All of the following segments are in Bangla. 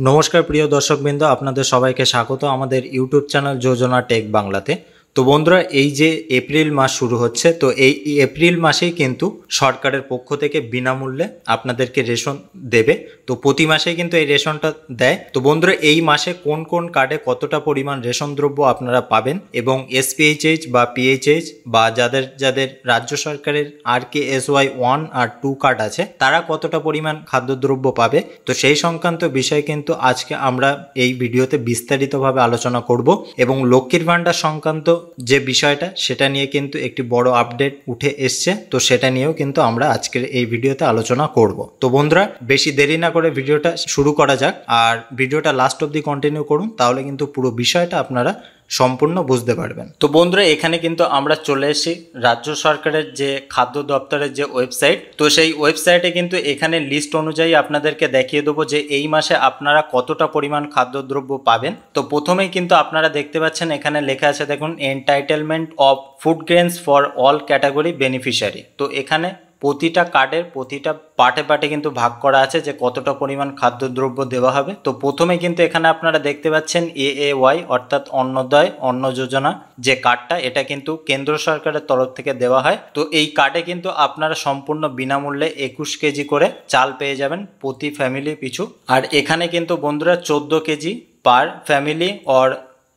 নমস্কার প্রিয় দর্শকবৃন্দ, আপনাদের সবাইকে স্বাগত আমাদের ইউটিউব চ্যানেল যোজনা টেক বাংলাতে। তো বন্ধুরা, এই যে এপ্রিল মাস শুরু হচ্ছে, তো এই এপ্রিল মাসেই কিন্তু সরকারের পক্ষ থেকে বিনামূল্যে আপনাদেরকে রেশন দেবে। তো প্রতি মাসেই কিন্তু এই রেশনটা দেয়। তো বন্ধুরা, এই মাসে কোন কোন কার্ডে কতটা পরিমাণ রেশন দ্রব্য আপনারা পাবেন এবং এসপিএইচএইচ বা পিএইচএইচ বা যাদের যাদের রাজ্য সরকারের RKSY 1 আর 2 কার্ড আছে তারা কতটা পরিমাণ খাদ্যদ্রব্য পাবে, তো সেই সংক্রান্ত বিষয় কিন্তু আজকে আমরা এই ভিডিওতে বিস্তারিতভাবে আলোচনা করব। এবং লক্ষ্মীর ভান্ডার সংক্রান্ত যে বিষয়টা সেটা নিয়ে কিন্তু একটি বড় আপডেট উঠে এসছে, তো সেটা নিয়েও কিন্তু আমরা আজকের এই ভিডিওতে আলোচনা করব। তো বন্ধুরা, বেশি দেরি না করে ভিডিওটা শুরু করা যাক, আর ভিডিওটা লাস্ট অবধি কন্টিনিউ করুন, তাহলে কিন্তু পুরো বিষয়টা আপনারা সম্পূর্ণ বুঝতে পারবেন। তো বন্ধুরা, এখানে কিন্তু আমরা চলে এসেছি রাজ্য সরকারের যে খাদ্য দপ্তরের যে ওয়েবসাইট, তো সেই ওয়েবসাইটে কিন্তু এখানে লিস্ট অনুযায়ী আপনাদেরকে দেখিয়ে দেবো যে এই মাসে আপনারা কতটা পরিমাণ খাদ্যদ্রব্য পাবেন। তো প্রথমেই কিন্তু আপনারা দেখতে পাচ্ছেন এখানে লেখা আছে, দেখুন, entitlement of food grains for all category beneficiary. তো এখানে প্রতিটা কার্ডের প্রতিটা পার্টে পার্টে কিন্তু ভাগ করা আছে যে কতটা পরিমাণ খাদ্যদ্রব্য দেওয়া হবে। তো প্রথমে কিন্তু এখানে আপনারা দেখতে পাচ্ছেন AAY অর্থাৎ অন্নদয় অন্ন যোজনা যে কার্ডটা, এটা কিন্তু কেন্দ্র সরকারের তরফ থেকে দেওয়া হয়। তো এই কার্ডে কিন্তু আপনারা সম্পূর্ণ বিনামূল্যে 21 কেজি করে চাল পেয়ে যাবেন প্রতি ফ্যামিলি পিছু। আর এখানে কিন্তু বন্ধুরা 14 KG per family or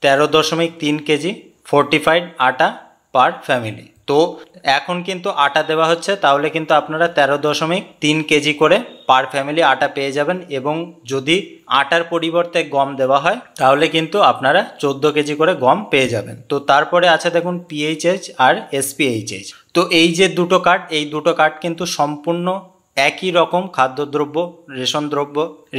13.3 KG fortified আটা পার ফ্যামিলি। তো এখন কিন্তু আটা দেওয়া হচ্ছে, তাহলে কিন্তু আপনারা 13.3 কেজি করে পার ফ্যামিলি আটা পেয়ে যাবেন। এবং যদি আটার পরিবর্তে গম দেওয়া হয় তাহলে কিন্তু আপনারা 14 কেজি করে গম পেয়ে যাবেন। তো তারপরে আছে দেখুন PHH আর SPHH। তো এই যে দুটো কার্ড, এই দুটো কার্ড কিন্তু সম্পূর্ণ একই রকম খাদ্যদ্রব্য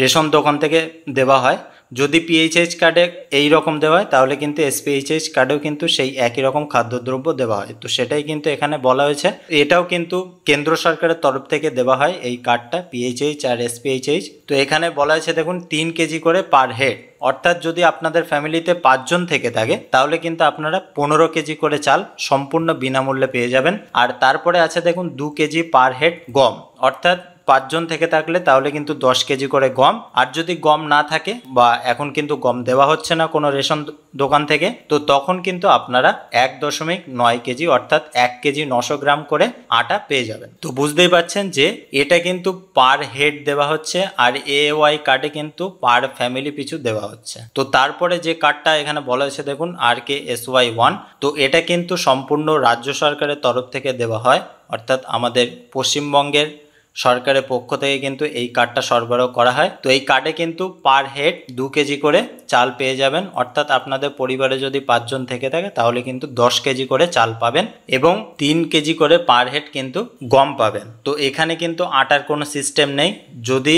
রেশন দোকান থেকে দেওয়া হয়। যদি PHH কার্ডে এই রকম দেওয়া হয় তাহলে কিন্তু SPHH কার্ডেও কিন্তু সেই একই রকম খাদ্যদ্রব্য দেওয়া হয়। তো সেটাই কিন্তু এখানে বলা হয়েছে, এটাও কিন্তু কেন্দ্র সরকারের তরফ থেকে দেওয়া হয় এই কার্ডটা PHH আর SPHH। তো এখানে বলা হয়েছে দেখুন 3 কেজি করে পার হেড, অর্থাৎ যদি আপনাদের ফ্যামিলিতে 5 জন থেকে থাকে তাহলে কিন্তু আপনারা 15 কেজি করে চাল সম্পূর্ণ বিনামূল্যে পেয়ে যাবেন। আর তারপরে আছে দেখুন 2 কেজি পার হেড গম, অর্থাৎ 5 জন থেকে থাকলে তাহলে কিন্তু 10 কেজি করে গম। আর যদি গম না থাকে বা এখন কিন্তু গম দেওয়া হচ্ছে না কোনো রেশন দোকান থেকে, তো তখন কিন্তু আপনারা 1.9 কেজি অর্থাৎ 1 কেজি 900 গ্রাম করে আটা পেয়ে যাবেন। তো বুঝতেই পারছেন যে এটা কিন্তু পার হেড দেওয়া হচ্ছে, আর AAY কার্ডে কিন্তু পার ফ্যামিলি পিছু দেওয়া হচ্ছে। তো তারপরে যে কার্ডটা এখানে বলা হয়েছে দেখুন RKSY 1, তো এটা কিন্তু সম্পূর্ণ রাজ্য সরকারের তরফ থেকে দেওয়া হয়, অর্থাৎ আমাদের পশ্চিমবঙ্গের সরকারের পক্ষ থেকে কিন্তু এই কার্ডটা সরবরাহ করা হয়। তো এই কার্ডে কিন্তু পার হেড 2 কেজি করে চাল পেয়ে যাবেন, অর্থাৎ আপনাদের পরিবারে যদি 5 জন থেকে থাকে তাহলে কিন্তু 10 কেজি করে চাল পাবেন এবং 3 কেজি করে পার হেড কিন্তু গম পাবেন। তো এখানে কিন্তু আটার কোনো সিস্টেম নেই, যদি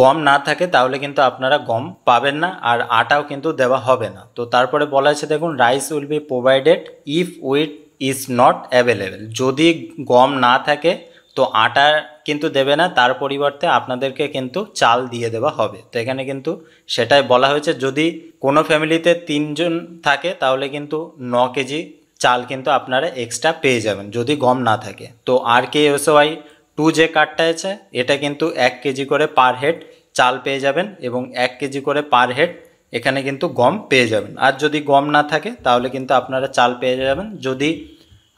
গম না থাকে তাহলে কিন্তু আপনারা গম পাবেন না, আর আটাও কিন্তু দেওয়া হবে না। তো তারপরে বলা আছে দেখুন rice will be provided if wheat is not available. যদি গম না থাকে তো আটা কিন্তু দেবে না, তার পরিবর্তে আপনাদেরকে কিন্তু চাল দিয়ে দেওয়া হবে। তো এখানে কিন্তু সেটাই বলা হয়েছে, যদি কোনো ফ্যামিলিতে 3 জন থাকে তাহলে কিন্তু 9 কেজি চাল কিন্তু আপনারা এক্সট্রা পেয়ে যাবেন যদি গম না থাকে। তো RKSY 2 যে কার্ডটা আছে এটা কিন্তু 1 কেজি করে পার হেড চাল পেয়ে যাবেন এবং 1 কেজি করে পার হেড এখানে কিন্তু গম পেয়ে যাবেন। আর যদি গম না থাকে তাহলে কিন্তু আপনারা চাল পেয়ে যাবেন। যদি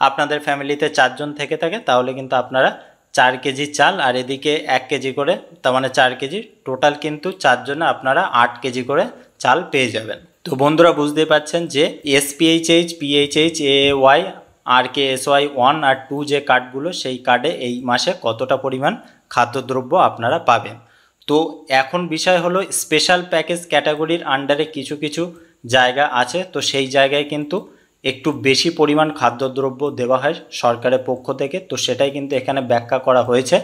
আপনাদের ফ্যামিলিতে 4 জন থেকে থাকে তাহলে কিন্তু আপনারা 4 কেজি চাল আর এদিকে 1 কেজি করে, তার মানে 4 কেজি টোটাল কিন্তু 4 জনে আপনারা 8 কেজি করে চাল পেয়ে যাবেন। তো বন্ধুরা, বুঝতেই পারছেন যে SPHH, PHH, AAY, RKSY 1 আর 2 যে কার্ডগুলো সেই কার্ডে এই মাসে কতটা পরিমাণ খাদ্যদ্রব্য আপনারা পাবেন। তো এখন বিষয় হলো স্পেশাল প্যাকেজ ক্যাটাগরির আন্ডারে কিছু কিছু জায়গা আছে, তো সেই জায়গায় কিন্তু একটু বেশি পরিমাণ খাদ্যদ্রব্য দেওয়া হয় সরকারের পক্ষ থেকে। তো সেটাই কিন্তু এখানে ব্যাখ্যা করা হয়েছে।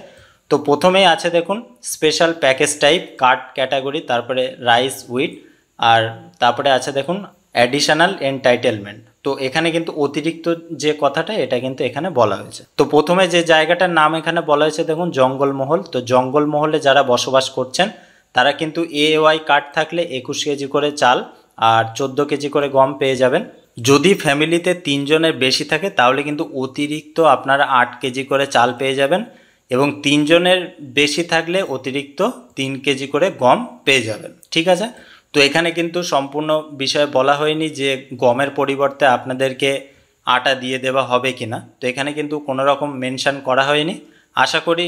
তো প্রথমেই আছে দেখুন special package type card category, তারপরে রাইস উইট, আর তারপরে আছে দেখুন অ্যাডিশনাল এন্টাইটেলমেন্ট। তো এখানে কিন্তু অতিরিক্ত যে কথাটা এটা কিন্তু এখানে বলা হয়েছে। তো প্রথমে যে জায়গাটার নাম এখানে বলা হয়েছে দেখুন জঙ্গলমহল। তো জঙ্গলমহলে যারা বসবাস করছেন তারা কিন্তু AAY কার্ড থাকলে 21 কেজি করে চাল আর 14 কেজি করে গম পেয়ে যাবেন। যদি ফ্যামিলিতে 3 জনের বেশি থাকে তাহলে কিন্তু অতিরিক্ত আপনারা 8 কেজি করে চাল পেয়ে যাবেন এবং 3 জনের বেশি থাকলে অতিরিক্ত 3 কেজি করে গম পেয়ে যাবেন। ঠিক আছে। তো এখানে কিন্তু সম্পূর্ণ বিষয় বলা হয়নি যে গমের পরিবর্তে আপনাদেরকে আটা দিয়ে দেওয়া হবে কিনা, তো এখানে কিন্তু কোনো রকম মেনশন করা হয়নি। আশা করি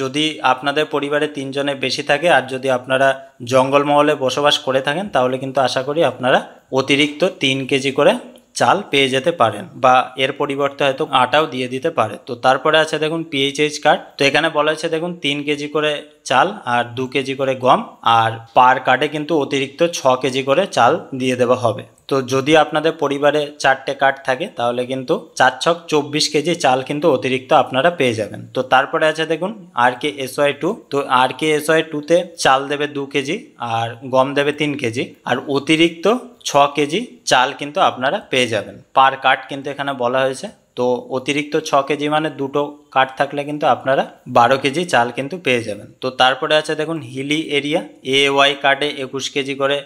যদি আপনাদের পরিবারে 3 জনের বেশি থাকে আর যদি আপনারা জঙ্গলমহলে বসবাস করে থাকেন তাহলে কিন্তু আশা করি আপনারা অতিরিক্ত 3 কেজি করে চাল পেয়ে যেতে পারেন, বা এর পরিবর্তে হয়তো আটাও দিয়ে দিতে পারে। তো তারপরে আছে দেখুন পিএইচএইচ কার্ড। তো এখানে বলা হয়েছে দেখুন 3 কেজি করে চাল আর 2 কেজি করে গম, আর পার কার্ডে কিন্তু অতিরিক্ত 6 কেজি করে চাল দিয়ে দেওয়া হবে। তো যদি আপনাদের পরিবারে 4টে কার্ড থাকে তাহলে কিন্তু 4 ছক 24 কেজি চাল কিন্তু অতিরিক্ত আপনারা পেয়ে যাবেন। তো তারপরে আছে দেখুন RKSY2। তো RKSY2তে চাল দেবে 2 কেজি আর গম দেবে 3 কেজি, আর অতিরিক্ত 6 কেজি চাল কিন্তু আপনারা পেয়ে যাবেন পার কার্ড, কিন্তু এখানে বলা হয়েছে। তো অতিরিক্ত 6 কেজি মানে 2টো কার্ড থাকলে কিন্তু আপনারা 12 কেজি চাল কিন্তু পেয়ে যাবেন। তো তারপরে আছে দেখুন হিলি এরিয়া AY কার্ডে 21 কেজি করে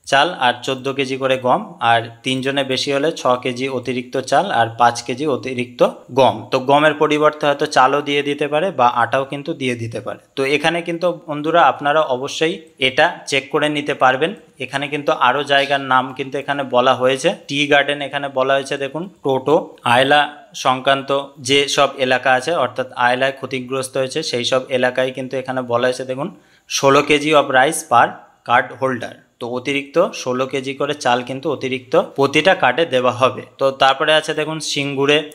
চাল আর 14 কেজি করে গম, আর 3 জনের বেশি হলে 6 কেজি অতিরিক্ত চাল আর 5 কেজি অতিরিক্ত গম। তো গমের পরিবর্তে হয়তো চালও দিয়ে দিতে পারে বা আটাও কিন্তু দিয়ে দিতে পারে। তো এখানে কিন্তু বন্ধুরা আপনারা অবশ্যই এটা চেক করে নিতে পারবেন। এখানে কিন্তু আরও জায়গার নাম কিন্তু এখানে বলা হয়েছে। টি গার্ডেন এখানে বলা হয়েছে দেখুন, টোটো, আয়লা সংক্রান্ত যে সব এলাকা আছে অর্থাৎ আয়লায় ক্ষতিগ্রস্ত হয়েছে সেই সব এলাকায় কিন্তু এখানে বলা হয়েছে দেখুন 16 KG of rice per card holder. তো অতিরিক্ত 16 কেজি করে চাল কিন্তু অতিরিক্ত প্রতিটা কার্ডে দেওয়া হবে। তো তারপরে আছে দেখুন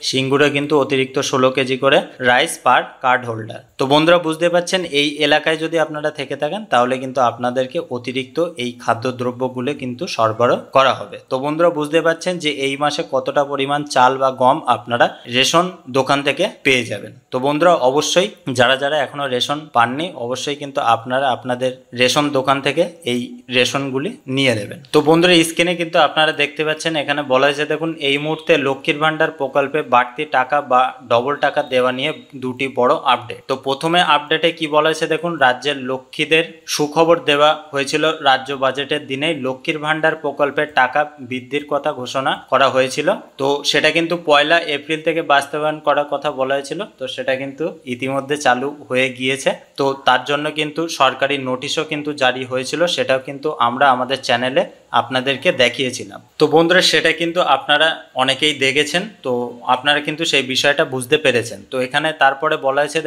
সিঙ্গুরে কিন্তু অতিরিক্ত 16 কেজি করে রাইস পার কার্ড হোল্ডার। তো বন্ধুরা বুঝতে পারছেন এই এলাকায় যদি আপনারা থেকে থাকেন তাহলে কিন্তু আপনাদেরকে অতিরিক্ত এই খাদ্যদ্রব্যগুলো কিন্তু সরবরাহ করা হবে। তো বন্ধুরা বুঝতে পারছেন যে এই মাসে কতটা পরিমাণ চাল বা গম আপনারা রেশন দোকান থেকে পেয়ে যাবেন। তো বন্ধুরা অবশ্যই যারা যারা এখনো রেশন পাননি অবশ্যই কিন্তু আপনারা আপনাদের রেশন দোকান থেকে এই রেশনগুলি নিয়ে নেবেন। তো বন্ধুরা স্ক্রিনে কিন্তু আপনারা দেখতে পাচ্ছেন এখানে বলা হয়েছে দেখুন এই মুহূর্তে লক্ষ্মীর ভান্ডার প্রকল্পে বাড়তি টাকা বা ডবল টাকা দেওয়া নিয়ে দুটি বড় আপডেট। তো প্রথমে আপডেটে কি বলা হয়েছে দেখুন, রাজ্যের লক্ষ্মীদের সুখবর দেওয়া হয়েছিল। রাজ্য বাজেটের দিনেই লক্ষ্মীর ভান্ডার প্রকল্পের টাকা বৃদ্ধির কথা ঘোষণা করা হয়েছিল। তো সেটা কিন্তু 1 এপ্রিল থেকে বাস্তবায়ন করার কথা বলা হয়েছিল। তো সেটা কিন্তু ইতিমধ্যে চালু হয়ে গিয়েছে। তো তার জন্য কিন্তু সরকারি নোটিশও কিন্তু জারি হয়েছিল, সেটাও কিন্তু আমরা আমাদের চ্যানেলে আপনাদেরকে দেখিয়েছিলাম। তো বন্ধুরা সেটা কিন্তু আপনারা অনেকেই দেখেছেন, তো আপনারা কিন্তু সেই বিষয়টা বুঝতে পেরেছেন। তো এখানে তারপরে বলা হয়েছে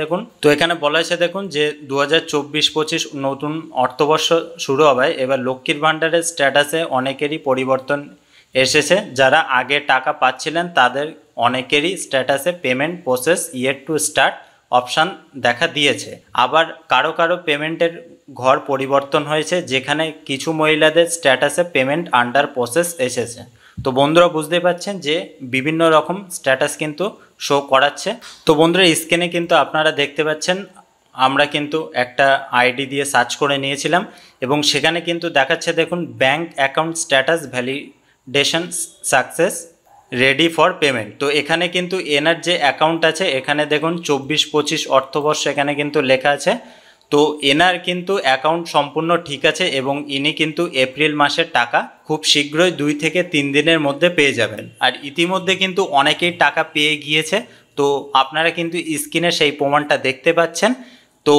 দেখুন যে 2024-25 নতুন অর্থবর্ষ শুরু হবে। এবার লক্ষ্মীর ভান্ডারের স্ট্যাটাসে অনেকেরই পরিবর্তন এসেছে। যারা আগে টাকা পাচ্ছিলেন তাদের অনেকেরই স্ট্যাটাসে payment process yet to start option দেখা দিয়েছে। আবার কারো পেমেন্টের ঘর পরিবর্তন হয়েছে, যেখানে কিছু মহিলাদের স্ট্যাটাসে পেমেন্ট আন্ডার প্রসেস এসেছে। তো বন্ধুরা বুঝতে পারছেন যে বিভিন্ন রকম স্ট্যাটাস কিন্তু শো করাচ্ছে। তো বন্ধুরা স্ক্রিনে কিন্তু আপনারা দেখতে পাচ্ছেন আমরা কিন্তু একটা আইডি দিয়ে সার্চ করে নিয়েছিলাম এবং সেখানে কিন্তু দেখাচ্ছে দেখুন bank account status validation success ready for payment. তো এখানে কিন্তু এনার যে অ্যাকাউন্ট আছে এখানে দেখুন 24-25 অর্থবর্ষ এখানে কিন্তু লেখা আছে। তো এনার কিন্তু অ্যাকাউন্ট সম্পূর্ণ ঠিক আছে এবং ইনি কিন্তু এপ্রিল মাসের টাকা খুব শীঘ্রই 2 থেকে 3 দিনের মধ্যে পেয়ে যাবেন। আর ইতিমধ্যে কিন্তু অনেকেই টাকা পেয়ে গিয়েছে। তো আপনারা কিন্তু স্ক্রিনে সেই প্রমাণটা দেখতে পাচ্ছেন। তো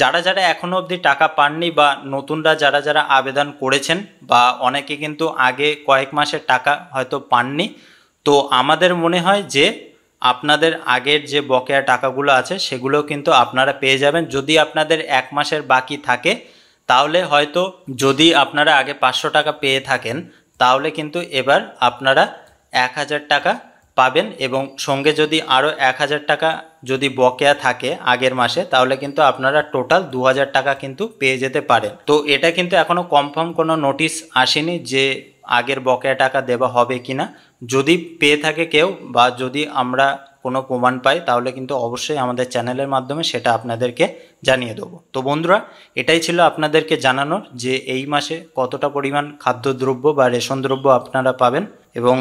যারা যারা এখনও অবধি টাকা পাননি বা নতুনরা যারা যারা আবেদন করেছেন বা অনেকে কিন্তু আগে কয়েক মাসের টাকা হয়তো পাননি, তো আমাদের মনে হয় যে আপনাদের আগের যে বকেয়া টাকাগুলো আছে সেগুলো কিন্তু আপনারা পেয়ে যাবেন। যদি আপনাদের 1 মাসের বাকি থাকে তাহলে হয়তো যদি আপনারা আগে 500 টাকা পেয়ে থাকেন তাহলে কিন্তু এবার আপনারা 1000 টাকা পাবেন এবং সঙ্গে যদি আরও 1000 টাকা যদি বকেয়া থাকে আগের মাসে তাহলে কিন্তু আপনারা টোটাল 2000 টাকা কিন্তু পেয়ে যেতে পারেন। তো এটা কিন্তু এখনও কনফার্ম কোনো নোটিশ আসেনি যে আগের বকেয়া টাকা দেওয়া হবে কিনা। যদি পেয়ে থাকে কেউ বা যদি আমরা কোনো প্রমাণ পাই তাহলে কিন্তু অবশ্যই আমাদের চ্যানেলের মাধ্যমে সেটা আপনাদেরকে জানিয়ে দেবো। তো বন্ধুরা এটাই ছিল আপনাদেরকে জানানোর যে এই মাসে কতটা পরিমাণ খাদ্যদ্রব্য বা রেশন দ্রব্য আপনারা পাবেন এবং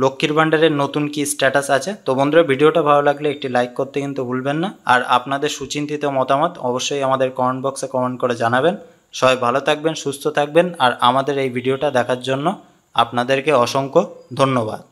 লক্ষ্মীর ভান্ডারের নতুন কি স্ট্যাটাস আছে। তো বন্ধুরা ভিডিওটা ভালো লাগলে একটি লাইক করতে কিন্তু ভুলবেন না। আর আপনাদের সুচিন্তিত মতামত অবশ্যই আমাদের কমেন্ট বক্সে কমেন্ট করে জানাবেন। সবাই ভালো থাকবেন, সুস্থ থাকবেন। আর আমাদের এই ভিডিওটা দেখার জন্য আপনাদেরকে অসংখ্য ধন্যবাদ।